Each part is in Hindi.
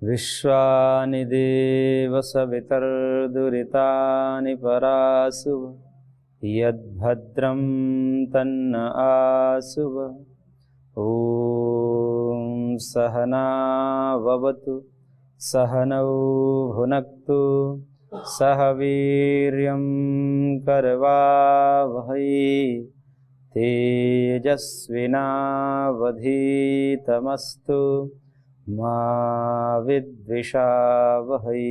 विश्वानि देव सवितर्दुरितानि परासुव यद्भद्रं तन्न आसुव। ॐ सहना भवतु सहनौ भुनक्तु सह वीर्यं करवावहै तेजस्विनावधीतमस्तु मा विद्विषावहै।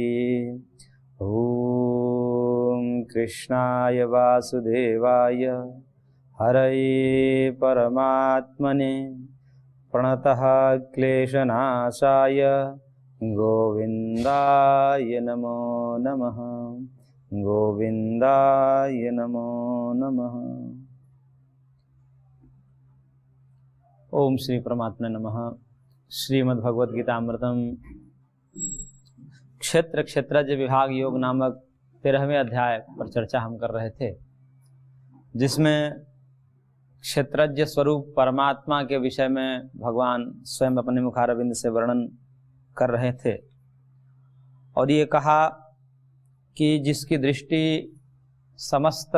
ॐ कृष्णाय वासुदेवाय हरये परमात्मने प्रणतः क्लेशनाशाय गोविन्दाय नमो नमः। गोविन्दाय नमो नमः। ओम श्री परमात्मा नमः। श्रीमद्भगवद्गीतामृतम क्षेत्र क्षेत्रज्ञ विभाग योग नामक 13वें अध्याय पर चर्चा हम कर रहे थे, जिसमें क्षेत्रज्ञ स्वरूप परमात्मा के विषय में भगवान स्वयं अपने मुखारविंद से वर्णन कर रहे थे और ये कहा कि जिसकी दृष्टि समस्त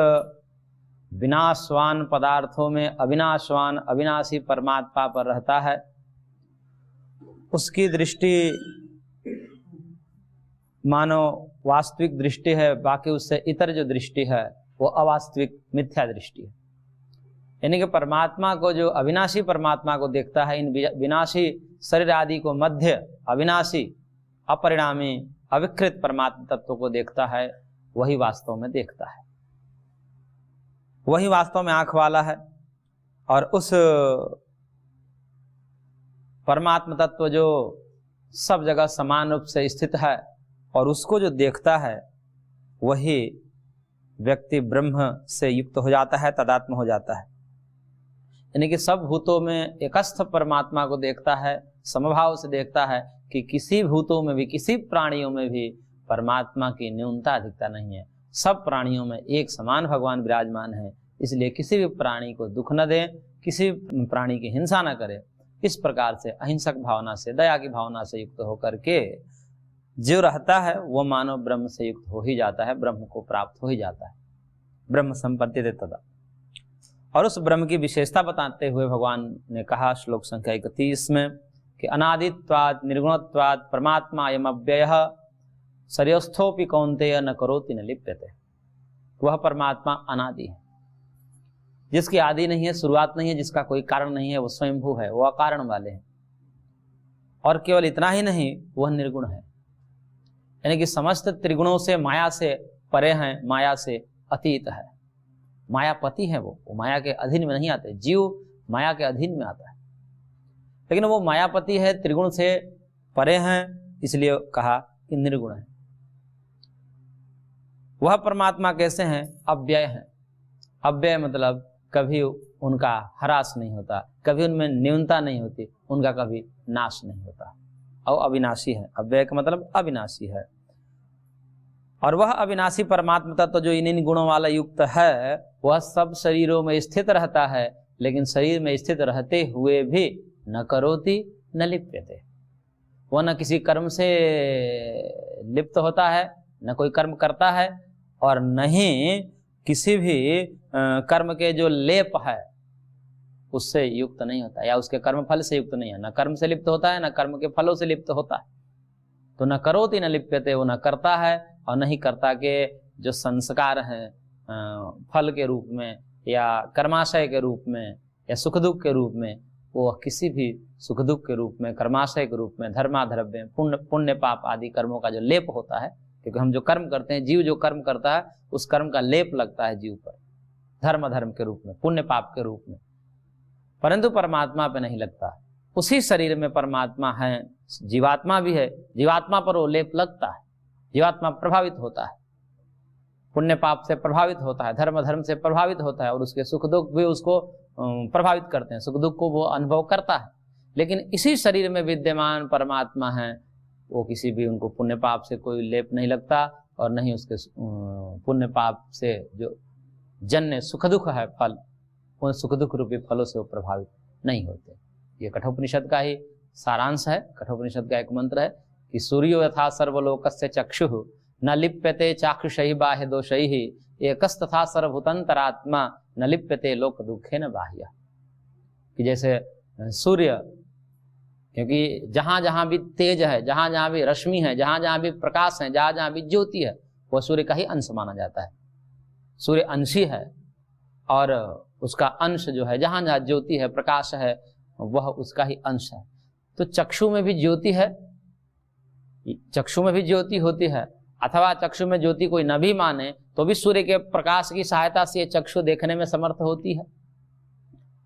विनाशवान पदार्थों में अविनाशवान अविनाशी परमात्मा पर रहता है, उसकी दृष्टि मानो वास्तविक दृष्टि है, बाकी उससे इतर जो दृष्टि है वो अवास्तविक मिथ्या दृष्टि है। यानी कि परमात्मा को, जो अविनाशी परमात्मा को देखता है, इन विनाशी शरीर आदि को मध्य अविनाशी अपरिणामी अविकृत परमात्मा तत्व को देखता है, वही वास्तव में देखता है, वही वास्तव में आंख वाला है। और उस परमात्मा तत्व जो सब जगह समान रूप से स्थित है और उसको जो देखता है, वही व्यक्ति ब्रह्म से युक्त हो जाता है, तदात्म हो जाता है। यानी कि सब भूतों में एकस्थ परमात्मा को देखता है, समभाव से देखता है कि किसी भूतों में भी, किसी प्राणियों में भी परमात्मा की न्यूनता अधिकता नहीं है। सब प्राणियों में एक समान भगवान विराजमान है, इसलिए किसी भी प्राणी को दुख न दें, किसी प्राणी की हिंसा न करें। इस प्रकार से अहिंसक भावना से, दया की भावना से युक्त होकर के जो रहता है वो मानव ब्रह्म से युक्त हो ही जाता है, ब्रह्म को प्राप्त हो ही जाता है। ब्रह्म संपत्ति तदा। और उस ब्रह्म की विशेषता बताते हुए भगवान ने कहा श्लोक संख्या 31 में कि अनादित्वात् निर्गुणत्वात् परमात्मा अयम् अव्ययः सर्वस्थोपि कौन्तेय न करोति न लिप्यते। वह परमात्मा अनादि है, जिसकी आदि नहीं है, शुरुआत नहीं है, जिसका कोई कारण नहीं है, वो स्वयंभू है, वो अकारण वाले हैं। और केवल इतना ही नहीं, वह निर्गुण है, यानी कि समस्त त्रिगुणों से, माया से परे हैं, माया से अतीत है, मायापति है। वो माया के अधीन में नहीं आते। जीव माया के अधीन में आता है, लेकिन वो मायापति है, त्रिगुण से परे हैं, इसलिए कहा कि निर्गुण है। वह परमात्मा कैसे हैं? अव्यय हैं। अव्यय मतलब कभी उनका ह्रास नहीं होता, कभी उनमें न्यूनता नहीं होती, उनका कभी नाश नहीं होता, और अविनाशी है। अव्यय का मतलब अविनाशी है। और वह अविनाशी परमात्मा तत्व जो इन गुणों वाला युक्त है, वह सब शरीरों में स्थित रहता है, लेकिन शरीर में स्थित रहते हुए भी न करोति न लिप्यते। वह न किसी कर्म से लिप्त होता है, न कोई कर्म करता है, और न ही किसी भी कर्म के जो लेप है उससे युक्त नहीं होता, या उसके कर्म फल से युक्त नहीं है। न कर्म से लिप्त होता है, न कर्म के फलों से लिप्त होता है। तो न करोति न लिप्यते, वो न करता है और न ही कर्ता के जो संस्कार हैं फल के रूप में या कर्माशय के रूप में या सुख दुख के रूप में, वो किसी भी सुख दुख के रूप में, कर्माशय के रूप में, धर्माधर्म, पुण्य पाप आदि कर्मों का जो लेप होता है, क्योंकि हम जो कर्म करते हैं, जीव जो कर्म करता है उस कर्म का लेप लगता है जीव पर, धर्म के रूप में, पुण्य पाप के रूप में, परंतु परमात्मा पे नहीं लगता। उसी शरीर में परमात्मा है, जीवात्मा भी है, जीवात्मा पर वो लेप लगता है, जीवात्मा प्रभावित होता है, पुण्य पाप से प्रभावित होता है, धर्म से प्रभावित होता है, और उसके सुख दुख भी उसको प्रभावित करते हैं, सुख दुख को वो अनुभव करता है। लेकिन इसी शरीर में विद्यमान परमात्मा है, वो किसी भी, उनको पुण्य पाप से कोई लेप नहीं लगता, और नहीं उसके पुण्य पाप से जो जन्य सुख दुख है फल, उन सुख दुख रूपी फलों से वो प्रभावित नहीं होते। ये कठोपनिषद का ही सारांश है। कठोपनिषद का एक मंत्र है कि सूर्यो यथा सर्वलोकस्य चक्षुः न लिप्यते चाक्षुषैः बाह्य दोषैः एकस्तथा सर्वभूतंतरात्मा न लिप्यते लोक दुखेन बाह्य। कि जैसे सूर्य, क्योंकि जहां जहां भी तेज है, जहां जहां भी रश्मि है, जहां जहां भी प्रकाश है, जहां जहां भी ज्योति है, वह सूर्य का ही अंश माना जाता है। सूर्य अंशी है और उसका अंश जो है, जहां जहां ज्योति है, प्रकाश है, वह उसका ही अंश है। तो चक्षु में भी ज्योति है, चक्षु में भी ज्योति होती है, अथवा चक्षु में ज्योति कोई न भी माने तो भी सूर्य के प्रकाश की सहायता से ये चक्षु देखने में समर्थ होती है।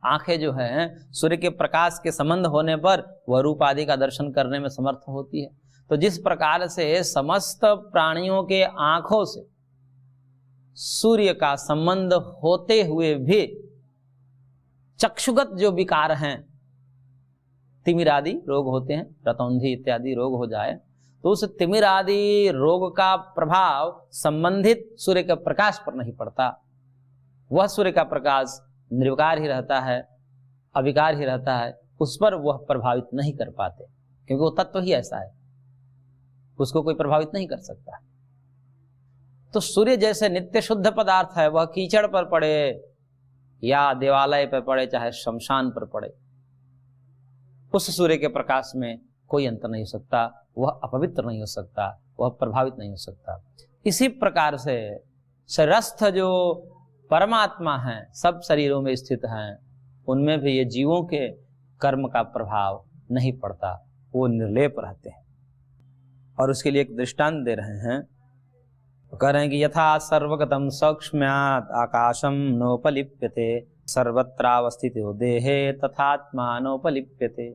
आंखें जो है सूर्य के प्रकाश के संबंध होने पर वह रूप आदि का दर्शन करने में समर्थ होती है। तो जिस प्रकार से समस्त प्राणियों के आंखों से सूर्य का संबंध होते हुए भी चक्षुगत जो विकार हैं, तिमिर आदि रोग होते हैं, रतौंधी इत्यादि रोग हो जाए तो उस तिमिर आदि रोग का प्रभाव संबंधित सूर्य के प्रकाश पर नहीं पड़ता। वह सूर्य का प्रकाश निर्विकार ही रहता है, अविकार ही रहता है, उस पर वह प्रभावित नहीं कर पाते, क्योंकि वो तत्व ही ऐसा है, उसको कोई प्रभावित नहीं कर सकता। तो सूर्य जैसे नित्य शुद्ध पदार्थ है, वह कीचड़ पर पड़े या देवालय पर पड़े, चाहे शमशान पर पड़े, उस सूर्य के प्रकाश में कोई अंतर नहीं हो सकता, वह अपवित्र नहीं हो सकता, वह प्रभावित नहीं हो सकता। इसी प्रकार से शरीरस्थ जो परमात्मा है, सब शरीरों में स्थित हैं, उनमें भी ये जीवों के कर्म का प्रभाव नहीं पड़ता, वो निर्लेप रहते हैं। और उसके लिए एक दृष्टांत दे रहे हैं, तो कह रहे हैं कि यथा सर्वगतम सौक्ष्म्यात् आकाशम नोपलिप्यते सर्वत्रावस्थितो देहे तथात्मा नोपलिप्यते।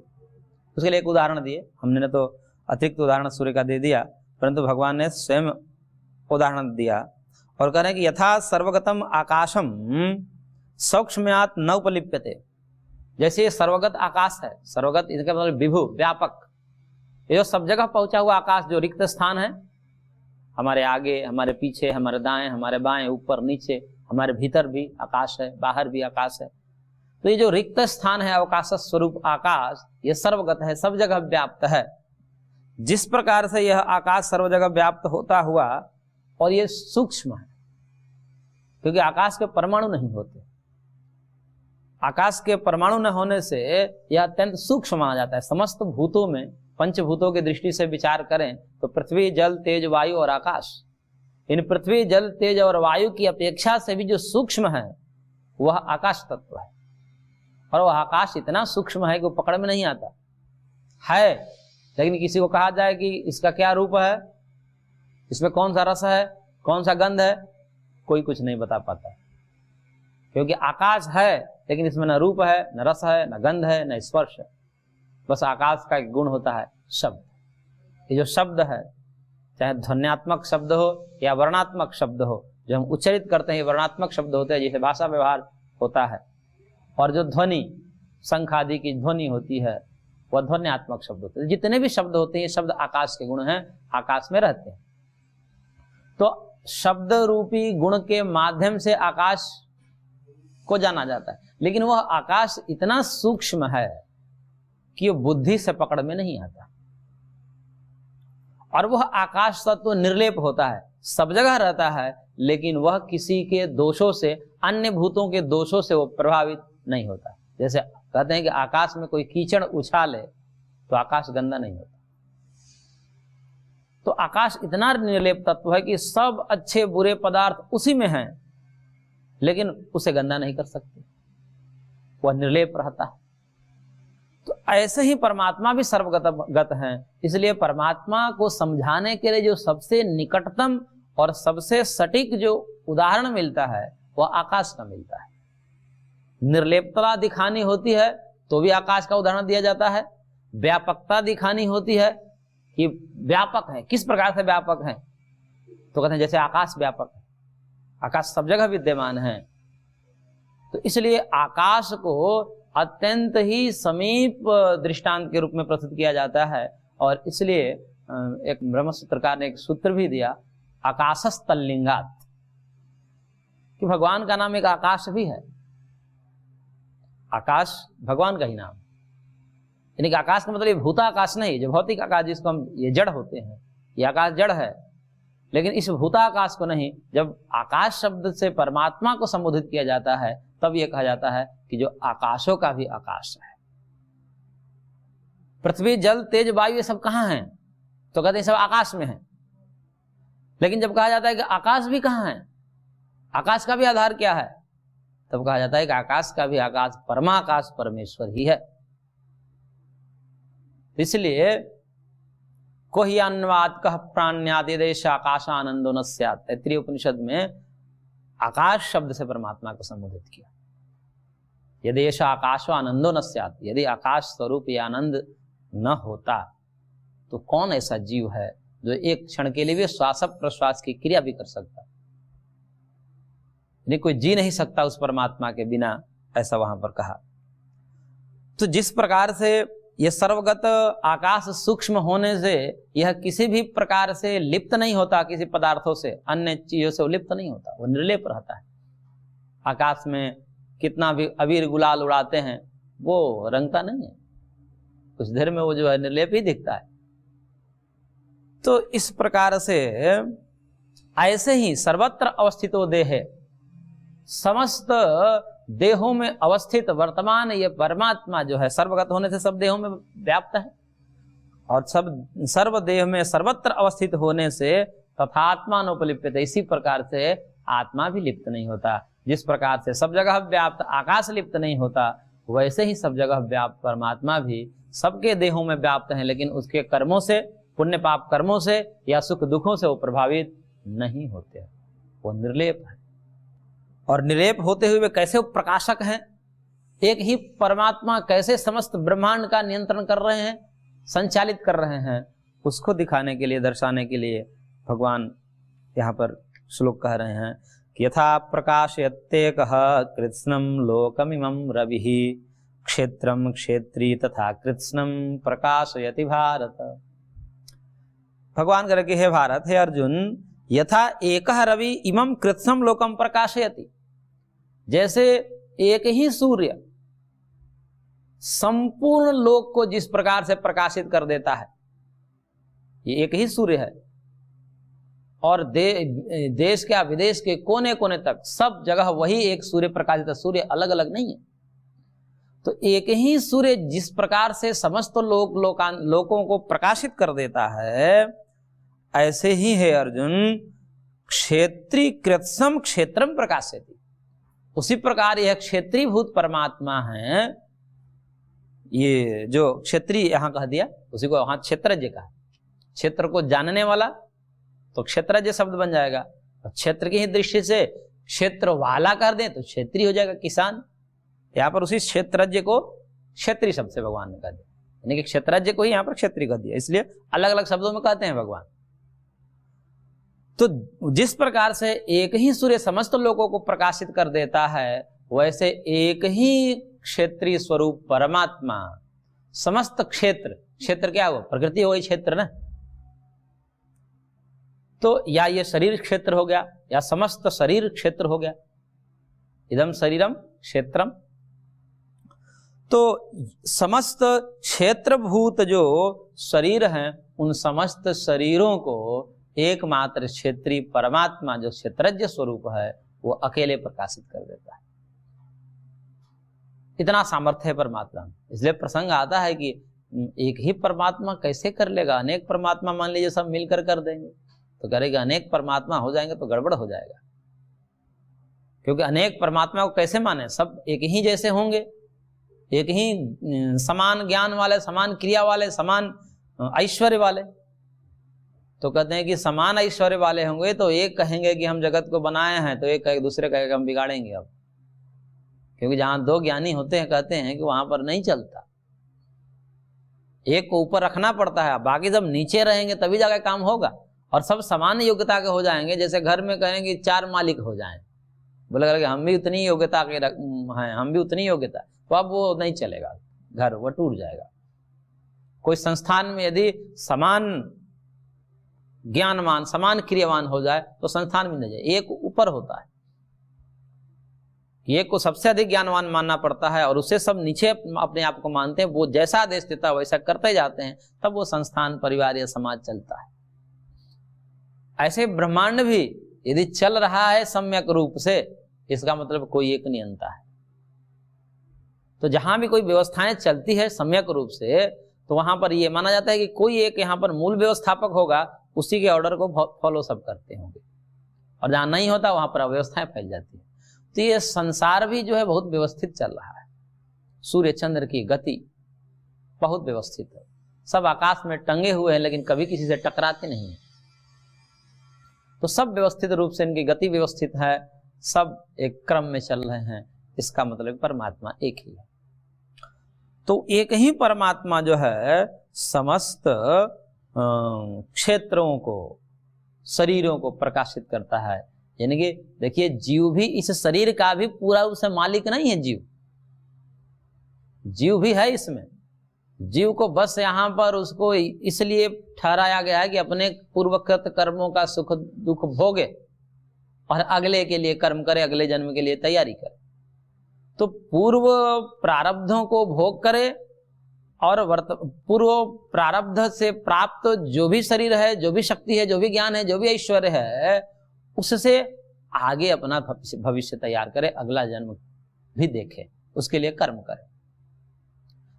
उसके लिए एक उदाहरण दिए, हमने तो अतिरिक्त उदाहरण सूर्य का दे दिया, परंतु भगवान ने स्वयं उदाहरण दिया और कह रहे हैं कि यथा सर्वगतम आकाशम सौक्ष्म्यात् न उपलिप्यते। जैसे ये सर्वगत आकाश है, सर्वगत इसका मतलब विभु, व्यापक, ये जो सब जगह पहुंचा हुआ आकाश, जो रिक्त स्थान है, हमारे आगे, हमारे पीछे, हमारे दाएं, हमारे बाएं, ऊपर नीचे, हमारे भीतर भी आकाश है, बाहर भी आकाश है। तो ये जो रिक्त स्थान है, अवकाश स्वरूप आकाश, ये सर्वगत है, सब जगह व्याप्त है। जिस प्रकार से यह आकाश सर्व जगह व्याप्त होता हुआ और ये सूक्ष्म है, क्योंकि आकाश के परमाणु नहीं होते, आकाश के परमाणु न होने से यह अत्यंत सूक्ष्म माना जाता है। समस्त भूतों में, पंचभूतों की दृष्टि से विचार करें तो पृथ्वी, जल, तेज, वायु और आकाश, इन पृथ्वी, जल, तेज और वायु की अपेक्षा से भी जो सूक्ष्म है वह आकाश तत्व है। और वह आकाश इतना सूक्ष्म है कि वो पकड़ में नहीं आता है, लेकिन किसी को कहा जाए कि इसका क्या रूप है, इसमें कौन सा रस है, कौन सा गंध है, कोई कुछ नहीं बता पाता, क्योंकि आकाश है लेकिन इसमें न रूप है, न रस है, न गंध है, न स्पर्श है। बस आकाश का एक गुण होता है शब्द। ये जो शब्द है, चाहे ध्वन्यात्मक शब्द हो या वर्णात्मक शब्द हो, जो हम उच्चरित करते हैं वर्णात्मक शब्द होते हैं, जैसे भाषा व्यवहार होता है, और जो ध्वनि, शंख आदि की ध्वनि होती है, वह ध्वन्यात्मक शब्द होते हैं। जितने भी शब्द होते हैं, ये शब्द आकाश के गुण हैं, आकाश में रहते हैं। तो शब्द रूपी गुण के माध्यम से आकाश को जाना जाता है, लेकिन वह आकाश इतना सूक्ष्म है कि वो बुद्धि से पकड़ में नहीं आता। और वह आकाश तत्व निर्लेप होता है, सब जगह रहता है, लेकिन वह किसी के दोषों से, अन्य भूतों के दोषों से वो प्रभावित नहीं होता। जैसे कहते हैं कि आकाश में कोई कीचड़ उछाले तो आकाश गंदा नहीं होता। तो आकाश इतना निर्लेप तत्व है कि सब अच्छे बुरे पदार्थ उसी में हैं, लेकिन उसे गंदा नहीं कर सकते, वह निर्लेप रहता है। तो ऐसे ही परमात्मा भी सर्वगत हैं। इसलिए परमात्मा को समझाने के लिए जो सबसे निकटतम और सबसे सटीक जो उदाहरण मिलता है वह आकाश का मिलता है। निर्लेपता दिखानी होती है तो भी आकाश का उदाहरण दिया जाता है। व्यापकता दिखानी होती है कि व्यापक है, किस प्रकार से व्यापक है, तो कहते हैं जैसे आकाश व्यापक है, आकाश सब जगह विद्यमान है। तो इसलिए आकाश को अत्यंत ही समीप दृष्टांत के रूप में प्रस्तुत किया जाता है। और इसलिए एक ब्रह्मसूत्रकार ने एक सूत्र भी दिया, आकाशस्तल्लिंगात, कि भगवान का नाम एक आकाश भी है। आकाश भगवान का ही नाम, यानी कि आकाश का मतलब ये भूताकाश नहीं, जो भौतिक आकाश जिसको हम ये जड़ होते हैं, ये आकाश जड़ है, लेकिन इस भूताकाश को नहीं। जब आकाश शब्द से परमात्मा को संबोधित किया जाता है तब ये कहा जाता है कि जो आकाशों का भी आकाश है। पृथ्वी, जल, तेज, वायु ये सब कहाँ हैं? तो कहते हैं सब आकाश में है। लेकिन जब कहा जाता है कि आकाश भी कहाँ है, आकाश का भी आधार क्या है, तब कहा जाता है कि आकाश का भी आकाश परमाकाश परमेश्वर ही है। इसलिए कोहि अन्वाद कह प्राण्यादि देश आकाशानंदो न स्यात्, तैत्तिरीय उपनिषद में आकाश शब्द से परमात्मा को संबोधित किया। यदि ऐसा आकाशो आनंदो न स्यात्, यदि आकाश स्वरूप ये आनंद न होता तो कौन ऐसा जीव है जो एक क्षण के लिए भी श्वास प्रश्वास की क्रिया भी कर सकता? नहीं, कोई जी नहीं सकता उस परमात्मा के बिना, ऐसा वहां पर कहा। तो जिस प्रकार से यह सर्वगत आकाश सूक्ष्म होने से यह किसी भी प्रकार से लिप्त नहीं होता, किसी पदार्थों से, अन्य चीजों से वो लिप्त नहीं होता, वो निर्लेप रहता है। आकाश में कितना भी अबीर गुलाल उड़ाते हैं वो रंगता नहीं है, कुछ देर में वो जो है निर्लेप ही दिखता है। तो इस प्रकार से ऐसे ही सर्वत्र अवस्थितो देहे, समस्त देहों में अवस्थित वर्तमान ये परमात्मा जो है सर्वगत होने से सब देहों में व्याप्त है, और सब सर्व देह में सर्वत्र अवस्थित होने से तथात्मानोपलिप्यते, इसी प्रकार से आत्मा भी लिप्त नहीं होता। जिस प्रकार से सब जगह व्याप्त आकाश लिप्त नहीं होता, वैसे ही सब जगह व्याप्त परमात्मा भी सबके देहों में व्याप्त है, लेकिन उसके कर्मों से, पुण्य पाप कर्मों से या सुख दुखों से वो प्रभावित नहीं होते, वो निर्लेप है। और निर्लेप होते हुए वे कैसे प्रकाशक हैं, एक ही परमात्मा कैसे समस्त ब्रह्मांड का नियंत्रण कर रहे हैं, संचालित कर रहे हैं, उसको दिखाने के लिए, दर्शाने के लिए भगवान यहाँ पर श्लोक कह रहे हैं कि यथा प्रकाशयत्येकः कृत्स्नं लोकमिमं रविः क्षेत्रं क्षेत्री तथा कृत्स्नं प्रकाशयति भारत। भगवान कह के हे भारत, हे अर्जुन, यथा एकः रवि इमं कृत्स्नं लोकम प्रकाशयति, जैसे एक ही सूर्य संपूर्ण लोक को जिस प्रकार से प्रकाशित कर देता है, ये एक ही सूर्य है, और देश के विदेश के कोने कोने तक सब जगह वही एक सूर्य प्रकाशित है, सूर्य अलग अलग नहीं है। तो एक ही सूर्य जिस प्रकार से समस्त लोकों को प्रकाशित कर देता है, ऐसे ही है अर्जुन क्षेत्री कृत्स्नं क्षेत्रम प्रकाशयति, उसी प्रकार यह क्षेत्रीभूत परमात्मा है। ये जो क्षेत्री यहां कह दिया, उसी को वहां क्षेत्रज्ञ कहा, क्षेत्र को जानने वाला, तो क्षेत्रज्ञ शब्द बन जाएगा। और क्षेत्र की ही दृष्टि से क्षेत्र वाला कर दे तो क्षेत्री हो जाएगा, किसान। यहाँ पर उसी क्षेत्रज्ञ को क्षेत्री शब्द से भगवान ने कह दिया, यानी कि क्षेत्रज्ञ को ही यहाँ पर क्षेत्री कह दिया, इसलिए अलग अलग शब्दों में कहते हैं भगवान। तो जिस प्रकार से एक ही सूर्य समस्त लोगों को प्रकाशित कर देता है, वैसे एक ही क्षेत्रीय स्वरूप परमात्मा समस्त क्षेत्र, क्षेत्र क्या हुआ, प्रकृति वही क्षेत्र ना, तो या ये शरीर क्षेत्र हो गया या समस्त शरीर क्षेत्र हो गया, इदम शरीरम क्षेत्रम। तो समस्त क्षेत्रभूत जो शरीर हैं, उन समस्त शरीरों को एकमात्र क्षेत्रीय परमात्मा जो क्षेत्रज्ञ स्वरूप है वो अकेले प्रकाशित कर देता है। इतना सामर्थ्य है परमात्मा। इसलिए प्रसंग आता है कि एक ही परमात्मा कैसे कर लेगा, अनेक परमात्मा मान लीजिए सब मिलकर कर देंगे, तो करेगा अनेक परमात्मा हो जाएंगे तो गड़बड़ हो जाएगा। क्योंकि अनेक परमात्मा को कैसे माने, सब एक ही जैसे होंगे, एक ही समान ज्ञान वाले, समान क्रिया वाले, समान ऐश्वर्य वाले। तो कहते हैं कि समान ऐश्वर्य वाले होंगे तो एक कहेंगे कि हम जगत को बनाए हैं, तो एक दूसरे कहेगा हम बिगाड़ेंगे अब। क्योंकि जहां दो ज्ञानी होते हैं कहते हैं कि वहां पर नहीं चलता, एक को ऊपर रखना पड़ता है, बाकी जब नीचे रहेंगे तभी जाकर काम होगा। और सब समान योग्यता के हो जाएंगे, जैसे घर में कहेंगे 4 मालिक हो जाएं, बोले हम भी उतनी योग्यता के हैं, हम भी उतनी योग्यता, तो अब वो नहीं चलेगा, घर वो टूट जाएगा। कोई संस्थान में यदि समान ज्ञानवान, समान क्रियावान हो जाए तो संस्थान भी नहीं जाए, एक ऊपर होता है। कि एक को सबसे अधिक ज्ञानवान मानना पड़ता है और उससे सब नीचे अपने आप को मानते हैं, वो जैसा आदेश देता है वैसा करते जाते हैं, तब वो संस्थान, परिवार या समाज चलता है। ऐसे ब्रह्मांड भी यदि चल रहा है सम्यक रूप से, इसका मतलब कोई एक नियंता है। तो जहां भी कोई व्यवस्थाएं चलती है सम्यक रूप से, तो वहां पर यह माना जाता है कि कोई एक यहां पर मूल व्यवस्थापक होगा, उसी के ऑर्डर को फॉलो सब करते होंगे, और जहां नहीं होता वहां पर अव्यवस्थाएं फैल जाती है। तो ये संसार भी जो है बहुत व्यवस्थित चल रहा है। सूर्य चंद्र की गति बहुत व्यवस्थित है, सब आकाश में टंगे हुए हैं लेकिन कभी किसी से टकराते नहीं है। तो सब व्यवस्थित रूप से इनकी गति व्यवस्थित है, सब एक क्रम में चल रहे हैं। इसका मतलब परमात्मा एक ही है। तो एक ही परमात्मा जो है समस्त क्षेत्रों को, शरीरों को प्रकाशित करता है। यानी कि देखिए, जीव भी इस शरीर का भी पूरा उसे मालिक नहीं है। जीव भी है इसमें। जीव को बस यहाँ पर उसको इसलिए ठहराया गया है कि अपने पूर्वकृत कर्मों का सुख दुख भोगे और अगले के लिए कर्म करे, अगले जन्म के लिए तैयारी करे। तो पूर्व प्रारब्धों को भोग करे और पूर्व प्रारब्ध से प्राप्त जो भी शरीर है, जो भी शक्ति है, जो भी ज्ञान है, जो भी ऐश्वर्य है, उससे आगे अपना भविष्य तैयार करे, अगला जन्म भी देखे, उसके लिए कर्म करे।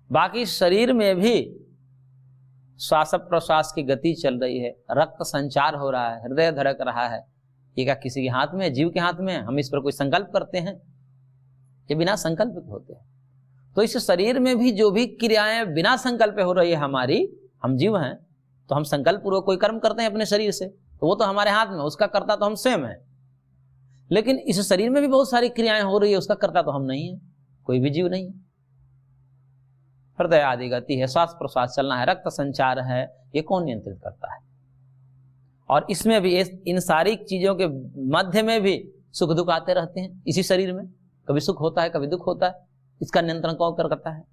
बाकी शरीर में भी श्वास प्रश्वास की गति चल रही है, रक्त संचार हो रहा है, हृदय धड़क रहा है। ये क्या किसी के हाथ में, जीव के हाथ में? हम इस पर कोई संकल्प करते हैं? ये बिना संकल्पित होते हैं। तो इस शरीर में भी जो भी क्रियाएं बिना संकल्प हो रही है हमारी, हम जीव हैं तो हम संकल्प पूर्वक कोई कर्म करते हैं अपने शरीर से, तो वो तो हमारे हाथ में, उसका कर्ता तो हम स्वयं हैं। लेकिन इस शरीर में भी बहुत सारी क्रियाएं हो रही है, उसका कर्ता तो हम नहीं है, कोई भी जीव नहीं है। हृदय आदि गति है, श्वास प्रश्वास चलना है, रक्त संचार है, ये कौन नियंत्रित करता है? और इसमें भी इन सारी चीजों के मध्य में भी सुख दुख आते रहते हैं इसी शरीर में। कभी सुख होता है, कभी दुख होता है। इसका नियंत्रण कौन करता है?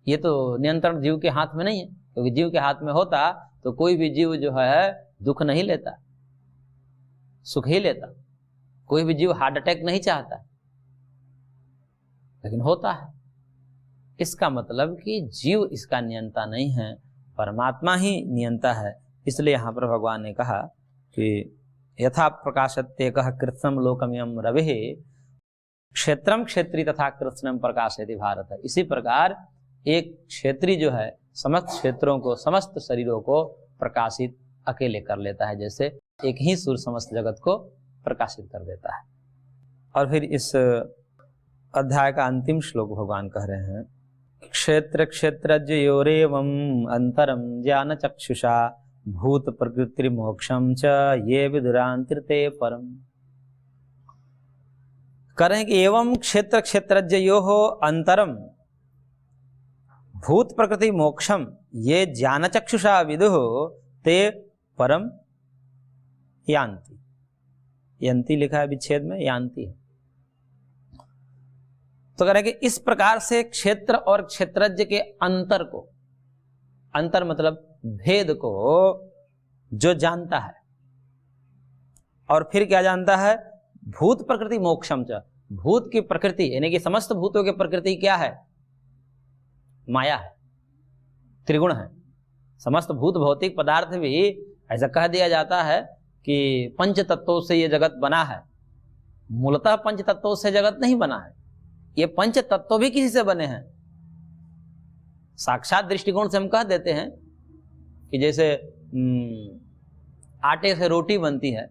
ये तो नियंत्रण जीव के हाथ में नहीं है, क्योंकि जीव के हाथ में होता तो कोई भी जीव जो है दुख नहीं लेता, सुख ही लेता। कोई भी जीव हार्ट अटैक नहीं चाहता, लेकिन होता है। इसका मतलब कि जीव इसका नियंता नहीं है, परमात्मा ही नियंता है। इसलिए यहां पर भगवान ने कहा कि यथा प्रकाशत्य कह कृत्स्नम लोकमयम रविः क्षेत्रम क्षेत्री तथा कृत्स्नम प्रकाशयति भारत। इसी प्रकार एक क्षेत्री जो है समस्त क्षेत्रों को, समस्त शरीरों को प्रकाशित अकेले कर लेता है, जैसे एक ही सूर्य समस्त जगत को प्रकाशित कर देता है। और फिर इस अध्याय का अंतिम श्लोक भगवान कह रहे हैं, क्षेत्र क्षेत्रज्योरेवम् अंतरम ज्ञान चक्षुषा भूत प्रकृति मोक्षम च ये विदुरांतृते परम। करें कि एवं क्षेत्र क्षेत्रज्योः अंतरम भूत प्रकृति मोक्षम ये ज्ञान चक्षुषा विदुः ते परम यान्ति। यंती लिखा है विच्छेद में, यान्ति है। तो कह रहे कि इस प्रकार से क्षेत्र और क्षेत्रज्ञ के अंतर को, अंतर मतलब भेद को जो जानता है, और फिर क्या जानता है? भूत प्रकृति मोक्षम च, भूत की प्रकृति यानी कि समस्त भूतों की प्रकृति क्या है? माया है, त्रिगुण है। समस्त भूत भौतिक पदार्थ भी ऐसा कह दिया जाता है कि पंच तत्वों से ये जगत बना है। मूलतः पंच तत्वों से जगत नहीं बना है, ये पंच तत्व भी किसी से बने हैं। साक्षात दृष्टिकोण से हम कह देते हैं कि जैसे आटे से रोटी बनती है,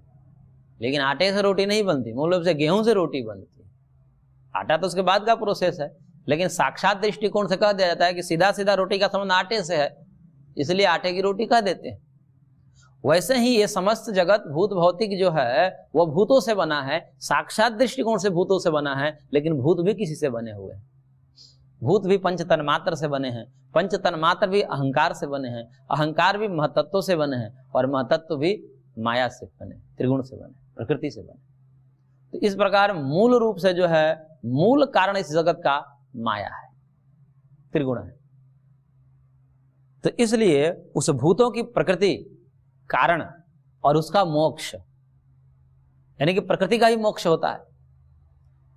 लेकिन आटे से रोटी नहीं बनती, मूल रूप से गेहूं से रोटी बनती है। आटा तो उसके बाद का प्रोसेस है, लेकिन साक्षात दृष्टिकोण से कह दिया जाता है कि सीधा सीधा रोटी का संबंध आटे से है, इसलिए आटे की रोटी कह देते हैं। वैसे ही ये समस्त जगत भूत भौतिक जो है वह भूतों से बना है, साक्षात दृष्टिकोण से भूतों से बना है, लेकिन भूत भी किसी से बने हुए हैं। भूत भी पंच तन्मात्र से बने हैं, पंच तन्मात्र भी अहंकार से बने हैं, अहंकार भी महतत्व से बने हैं, और महतत्व भी माया से बने, त्रिगुण से बने, प्रकृति से बने। तो इस प्रकार मूल रूप से जो है मूल कारण इस जगत का माया है, त्रिगुण है। तो इसलिए उस भूतों की प्रकृति कारण और उसका मोक्ष, यानी कि प्रकृति का ही मोक्ष होता है।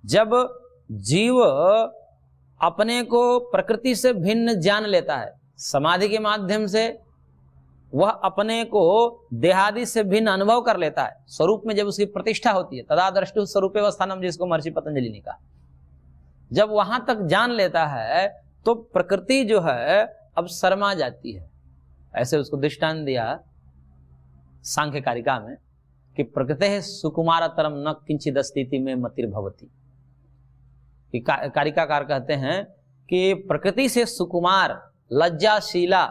जब जीव अपने को प्रकृति से भिन्न जान लेता है। समाधि के माध्यम से वह अपने को देहादि से भिन्न अनुभव कर लेता है। स्वरूप में जब उसकी प्रतिष्ठा होती है, तदा दृष्टु स्वरूपेवस्थानम, जिसको महर्षि पतंजलि ने कहा, जब वहां तक जान लेता है तो प्रकृति जो है अब शर्मा जाती है। ऐसे उसको दृष्टांत दिया सांख्य कारिका में कि प्रकृति सुकुमारतरम न किंचिद स्थिति में मतिर्भवती। कारिकाकार कहते हैं कि प्रकृति से सुकुमार लज्जाशीला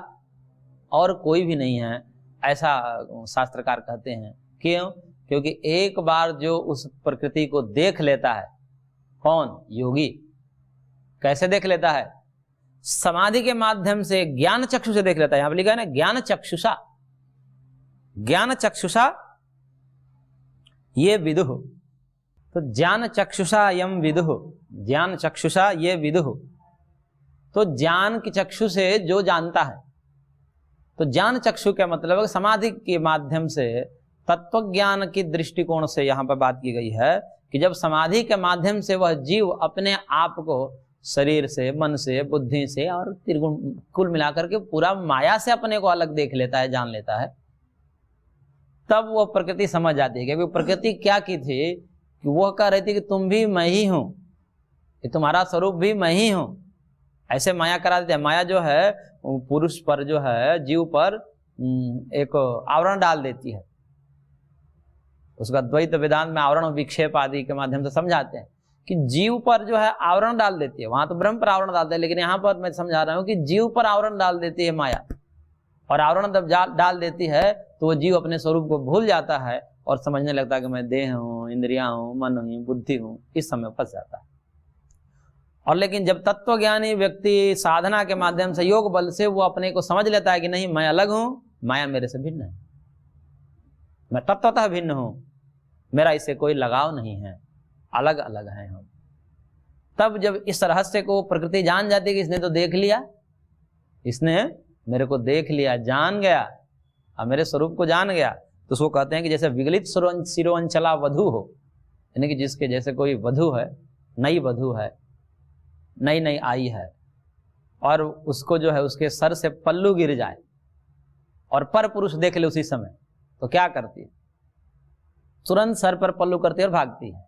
और कोई भी नहीं है, ऐसा शास्त्रकार कहते हैं। क्यों? क्योंकि एक बार जो उस प्रकृति को देख लेता है, कौन? योगी। कैसे देख लेता है? समाधि के माध्यम से, ज्ञान चक्षु से देख लेता है। यहां पर लिखा है ना, ज्ञान चक्षुषा, ज्ञान चक्षुषा ये विदुः। तो ज्ञान चक्षुषा यम विदुः, ज्ञान चक्षुषा ये विदुः। तो ज्ञान की चक्षु से जो जानता है, तो ज्ञान चक्षु का मतलब है समाधि के माध्यम से तत्व ज्ञान की दृष्टिकोण से यहां पर बात की गई है कि जब समाधि के माध्यम से वह जीव अपने आप को शरीर से, मन से, बुद्धि से और त्रिगुण कुल मिलाकर के पूरा माया से अपने को अलग देख लेता है, जान लेता है, तब वह प्रकृति समझ जाती है। क्योंकि प्रकृति क्या की थी कि वह कह रही थी कि तुम भी मैं ही हूं, कि तुम्हारा स्वरूप भी मैं ही हूं। ऐसे माया करा देते हैं। माया जो है पुरुष पर, जो है जीव पर एक आवरण डाल देती है। उसका द्वैत वेदांत में आवरण विक्षेप आदि के माध्यम से समझाते हैं कि जीव पर जो है आवरण डाल देती है। वहां तो ब्रह्म पर आवरण डालते हैं, लेकिन यहाँ पर मैं समझा रहा हूं कि जीव पर आवरण डाल देती है माया। और आवरण जब डाल देती है तो वो जीव अपने स्वरूप को भूल जाता है और समझने लगता है कि मैं देह हूं, इंद्रियां हूं, मन हूं, बुद्धि हूं। इस समय फंस जाता है। और लेकिन जब तत्वज्ञानी व्यक्ति साधना के माध्यम से, योग बल से, वो अपने को समझ लेता है कि नहीं, मैं अलग हूं, माया मेरे से भिन्न है, मैं तत्वतः भिन्न हूं, मेरा इससे कोई लगाव नहीं है, अलग अलग हैं हम। तब जब इस रहस्य को प्रकृति जान जाती है कि इसने तो देख लिया, इसने मेरे को देख लिया, जान गया, अब मेरे स्वरूप को जान गया, तो उसको कहते हैं कि जैसे विगलित सिरोंचला वधु हो, यानी कि जिसके जैसे कोई वधु है, नई वधु है, नई नई आई है, और उसको जो है उसके सर से पल्लू गिर जाए और पर पुरुष देख ले उसी समय, तो क्या करती है? तुरंत सर पर पल्लू करती है और भागती है।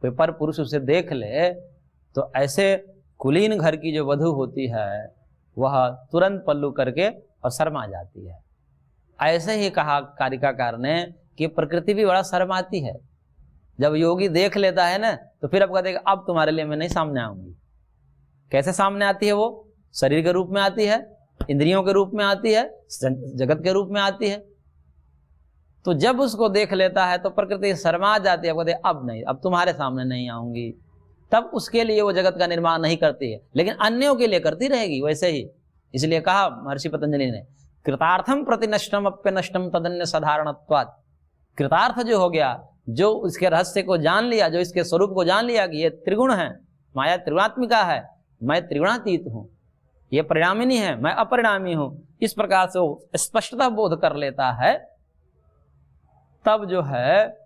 कोई पर पुरुष उसे देख ले तो ऐसे कुलीन घर की जो वधु होती है वह तुरंत पल्लू करके और शर्मा जाती है। ऐसे ही कहा कारिकाकार ने कि प्रकृति भी बड़ा शर्माती है। जब योगी देख लेता है ना, तो फिर अब कहते हैं अब तुम्हारे लिए मैं नहीं सामने आऊंगी। कैसे सामने आती है? वो शरीर के रूप में आती है, इंद्रियों के रूप में आती है, जगत के रूप में आती है। तो जब उसको देख लेता है तो प्रकृति शर्मा जाती है, कहते अब नहीं, अब तुम्हारे सामने नहीं आऊंगी। तब उसके लिए वो जगत का निर्माण नहीं करती है, लेकिन अन्यों के लिए करती रहेगी वैसे ही। इसलिए कहा महर्षि पतंजलि ने, कृतार्थम प्रति नष्टम अप्य नष्टम तदन्य साधारणत्वात्। कृतार्थ जो हो गया, जो इसके रहस्य को जान लिया, जो इसके स्वरूप को जान लिया कि ये त्रिगुण है, माया त्रिगुणात्मिका है, मैं त्रिगुणातीत हूं, ये परिणामिनी है, मैं अपरिणामी हूं, इस प्रकार से वो स्पष्टता बोध कर लेता है, तब जो है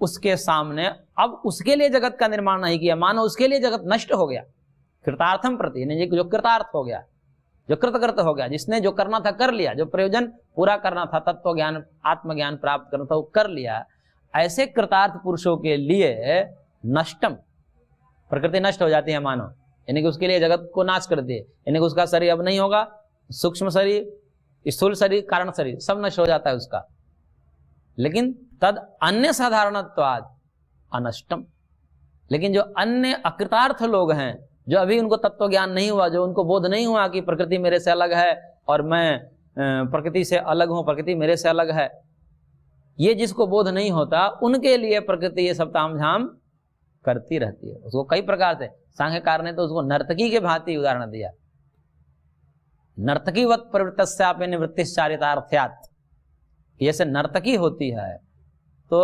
उसके सामने अब उसके लिए जगत का निर्माण नहीं किया, मानो उसके लिए जगत नष्ट हो गया। कृतार्थम प्रति, यानी जो कृतार्थ हो गया, जो कृतकृत हो गया, जिसने जो करना था कर लिया, जो प्रयोजन पूरा करना था, तत्व ज्ञान, आत्मज्ञान प्राप्त करना था, वो कर लिया। ऐसे कृतार्थ पुरुषों के लिए नष्टम, प्रकृति नष्ट हो जाती है मानो, यानी कि उसके लिए जगत को नाश कर दिए, यानी कि उसका शरीर अब नहीं होगा, सूक्ष्म शरीर, स्थूल शरीर, कारण शरीर सब नष्ट हो जाता है उसका। लेकिन तद अन्य साधारणत्वाद अनष्टम, लेकिन जो अन्य अकृतार्थ लोग हैं, जो अभी उनको तत्व ज्ञान नहीं हुआ, जो उनको बोध नहीं हुआ कि प्रकृति मेरे से अलग है और मैं प्रकृति से अलग हूं, प्रकृति मेरे से अलग है, ये जिसको बोध नहीं होता, उनके लिए प्रकृति ये सब तामझाम करती रहती है। उसको कई प्रकार से, सांख्यकार ने तो उसको नर्तकी के भांति उदाहरण दिया, नर्तकीवत प्रवृत्तस्यापि निवृत्तिश्चारितार्थ्यात्। जैसे नर्तकी होती है तो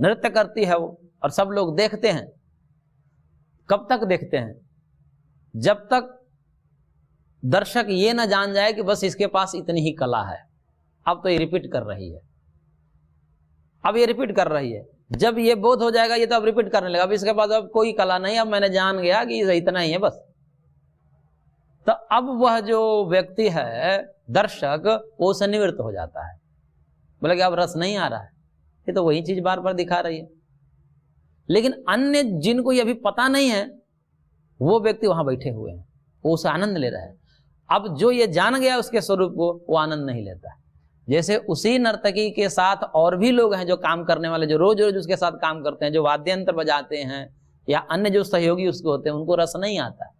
नृत्य करती है वो, और सब लोग देखते हैं। कब तक देखते हैं? जब तक दर्शक ये ना जान जाए कि बस इसके पास इतनी ही कला है, अब तो ये रिपीट कर रही है, अब ये रिपीट कर रही है। जब ये बोध हो जाएगा, ये तो अब रिपीट करने लगा, अब इसके बाद अब कोई कला नहीं, अब मैंने जान गया कि ये इतना ही है बस। तो अब वह जो व्यक्ति है दर्शक, वो उससे निवृत्त हो जाता है, बोले कि अब रस नहीं आ रहा है, ये तो वही चीज बार बार दिखा रही है। लेकिन अन्य जिनको ये अभी पता नहीं है, वो व्यक्ति वहां बैठे हुए हैं, वो उससे आनंद ले रहे हैं। अब जो ये जान गया उसके स्वरूप को, वो आनंद नहीं लेता है। जैसे उसी नर्तकी के साथ और भी लोग हैं जो काम करने वाले, जो रोज रोज उसके साथ काम करते हैं, जो वाद्य यंत्र बजाते हैं या अन्य जो सहयोगी उसके होते हैं, उनको रस नहीं आता है।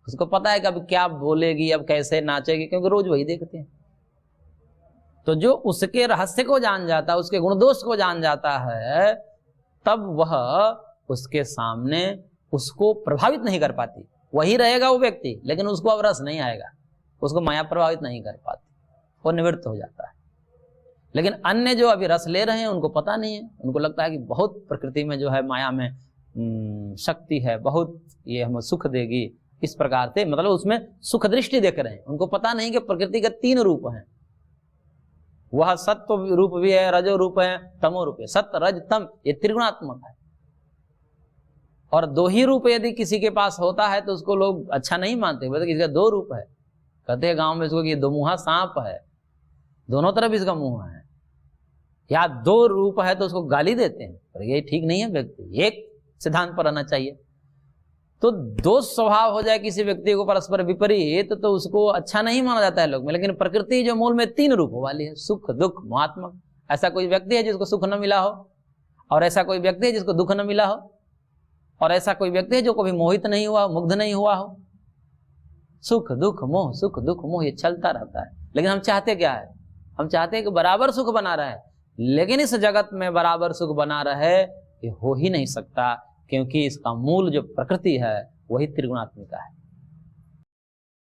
उसको पता है कि अब क्या बोलेगी, अब कैसे नाचेगी, क्योंकि रोज वही देखते हैं। तो जो उसके रहस्य को जान जाता है, उसके गुण दोष को जान जाता है, तब वह उसके सामने उसको प्रभावित नहीं कर पाती। वही रहेगा वो व्यक्ति, लेकिन उसको अब रस नहीं आएगा, उसको माया प्रभावित नहीं कर पाती, वो निवृत्त हो जाता है। लेकिन अन्य जो अभी रस ले रहे हैं उनको पता नहीं है, उनको लगता है कि बहुत प्रकृति में जो है माया में शक्ति है, बहुत ये हमें सुख देगी, इस प्रकार से मतलब उसमें सुख दृष्टि देख रहे हैं। उनको पता नहीं कि प्रकृति के 3 रूप हैं, वह सत्व रूप भी है, रजो रूप है, तमो रूप है। सत्य रज तम ये त्रिगुणात्मक है, और 2 ही रूप यदि किसी के पास होता है तो उसको लोग अच्छा नहीं मानते, बोलते किसी का 2 रूप है, कहते हैं गांव में इसको कि 2 मुहा सांप है, दोनों तरफ इसका मुंह है, या 2 रूप है तो उसको गाली देते हैं, पर ये ठीक नहीं है। व्यक्ति एक सिद्धांत पर रहना चाहिए। तो 2 स्वभाव हो जाए किसी व्यक्ति को परस्पर विपरीत, तो उसको अच्छा नहीं माना जाता है लोग में। लेकिन प्रकृति जो मूल में 3 रूपों वाली है, सुख दुख मोहात्मक, ऐसा कोई व्यक्ति है जिसको सुख न मिला हो, और ऐसा कोई व्यक्ति है जिसको दुख न मिला हो, और ऐसा कोई व्यक्ति है जो कभी मोहित नहीं हुआ, मुग्ध नहीं हुआ हो। सुख दुख मोह, सुख दुख मोह, ये चलता रहता है। लेकिन हम चाहते क्या है? हम चाहते हैं कि बराबर सुख बना रहे, लेकिन इस जगत में बराबर सुख बना रहे ये हो ही नहीं सकता, क्योंकि इसका मूल जो प्रकृति है वही त्रिगुणात्मिका है।